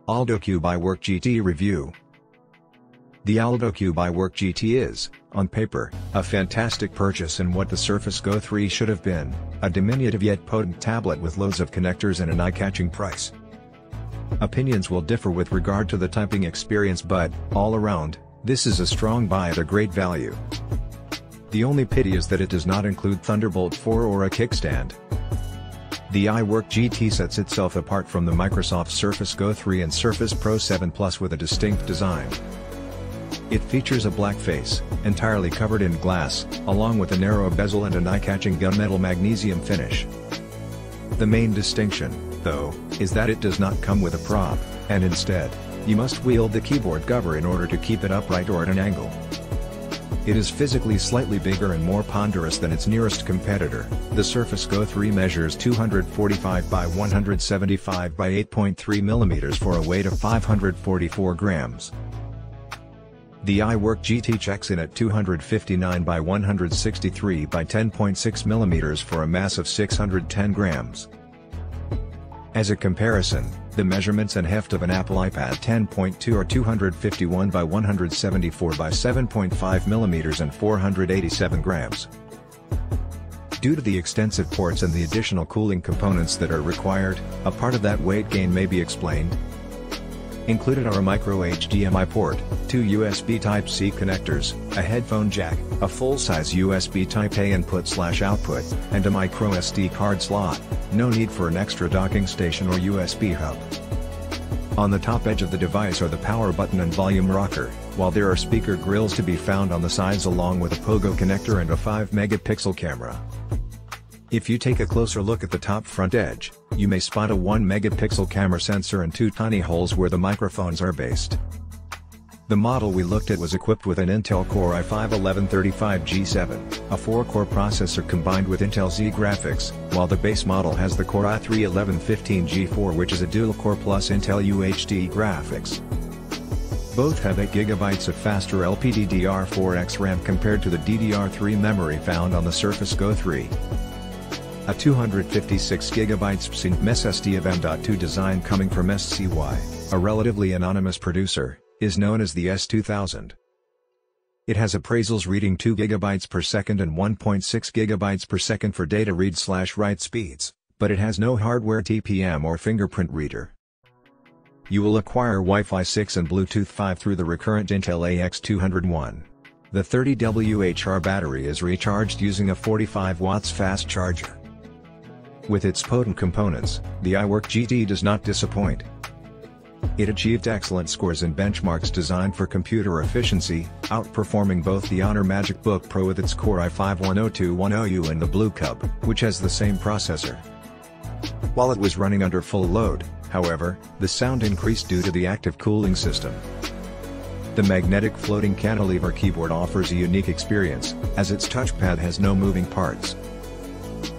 Alldocube iWork GT Review. The Alldocube iWork GT is, on paper, a fantastic purchase and what the Surface Go 3 should have been, a diminutive yet potent tablet with loads of connectors and an eye-catching price. Opinions will differ with regard to the typing experience, but, all around, this is a strong buy at a great value. The only pity is that it does not include Thunderbolt 4 or a kickstand. The iWork GT sets itself apart from the Microsoft Surface Go 3 and Surface Pro 7 Plus with a distinct design. It features a black face, entirely covered in glass, along with a narrow bezel and an eye-catching gunmetal magnesium finish. The main distinction, though, is that it does not come with a prop, and instead, you must wield the keyboard cover in order to keep it upright or at an angle. It is physically slightly bigger and more ponderous than its nearest competitor. The Surface Go 3 measures 245 by 175 by 8.3 mm for a weight of 544 grams. The iWork GT checks in at 259 by 163 by 10.6 mm for a mass of 610 grams. As a comparison, the measurements and heft of an Apple iPad 10.2 are 251 by 174 by 7.5 mm and 487 grams. Due to the extensive ports and the additional cooling components that are required, a part of that weight gain may be explained. Included are a micro HDMI port, 2 USB Type-C connectors, a headphone jack, a full-size USB Type-A input/output, and a micro SD card slot. No need for an extra docking station or USB hub. On the top edge of the device are the power button and volume rocker, while there are speaker grills to be found on the sides along with a pogo connector and a 5-megapixel camera. If you take a closer look at the top front edge, you may spot a 1-megapixel camera sensor and 2 tiny holes where the microphones are based. The model we looked at was equipped with an Intel Core i5-1135G7, a 4-core processor combined with Intel Z graphics, while the base model has the Core i3-1115G4, which is a dual-core plus Intel UHD graphics. Both have 8 GB of faster LPDDR4X RAM compared to the DDR3 memory found on the Surface Go 3. A 256 GB SSD of M.2 design coming from SCY, a relatively anonymous producer, is known as the S2000. It has appraisals reading 2 GB per second and 1.6 GB per second for data read/write speeds, but it has no hardware TPM or fingerprint reader. You will acquire Wi-Fi 6 and Bluetooth 5 through the recurrent Intel AX201. The 30 Wh battery is recharged using a 45 watts fast charger. With its potent components, the iWork GT does not disappoint. It achieved excellent scores in benchmarks designed for computer efficiency, outperforming both the Honor MagicBook Pro with its Core i5-10210U and the Bluecube, which has the same processor. While it was running under full load, however, the sound increased due to the active cooling system. The magnetic floating cantilever keyboard offers a unique experience, as its touchpad has no moving parts.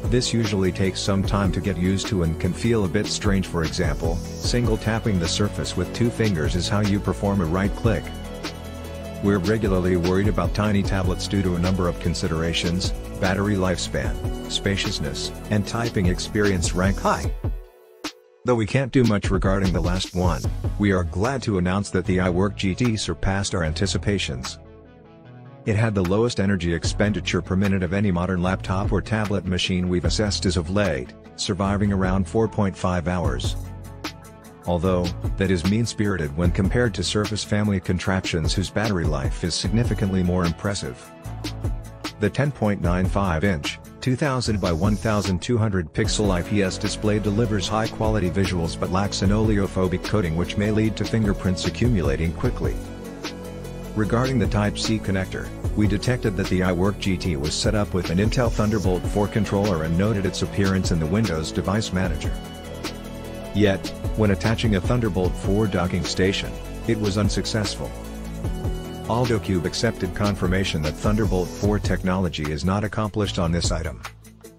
This usually takes some time to get used to and can feel a bit strange. For example, single tapping the surface with 2 fingers is how you perform a right click. We're regularly worried about tiny tablets due to a number of considerations: battery lifespan, spaciousness, and typing experience rank high. Though we can't do much regarding the last one, we are glad to announce that the iWork GT surpassed our anticipations. It had the lowest energy expenditure per minute of any modern laptop or tablet machine we've assessed as of late, surviving around 4.5 hours. Although, that is mean-spirited when compared to Surface family contraptions whose battery life is significantly more impressive. The 10.95-inch, 2000 by 1200 pixel IPS display delivers high-quality visuals but lacks an oleophobic coating which may lead to fingerprints accumulating quickly. Regarding the Type-C connector, we detected that the iWork GT was set up with an Intel Thunderbolt 4 controller and noted its appearance in the Windows Device Manager. Yet, when attaching a Thunderbolt 4 docking station, it was unsuccessful. Alldocube accepted confirmation that Thunderbolt 4 technology is not accomplished on this item.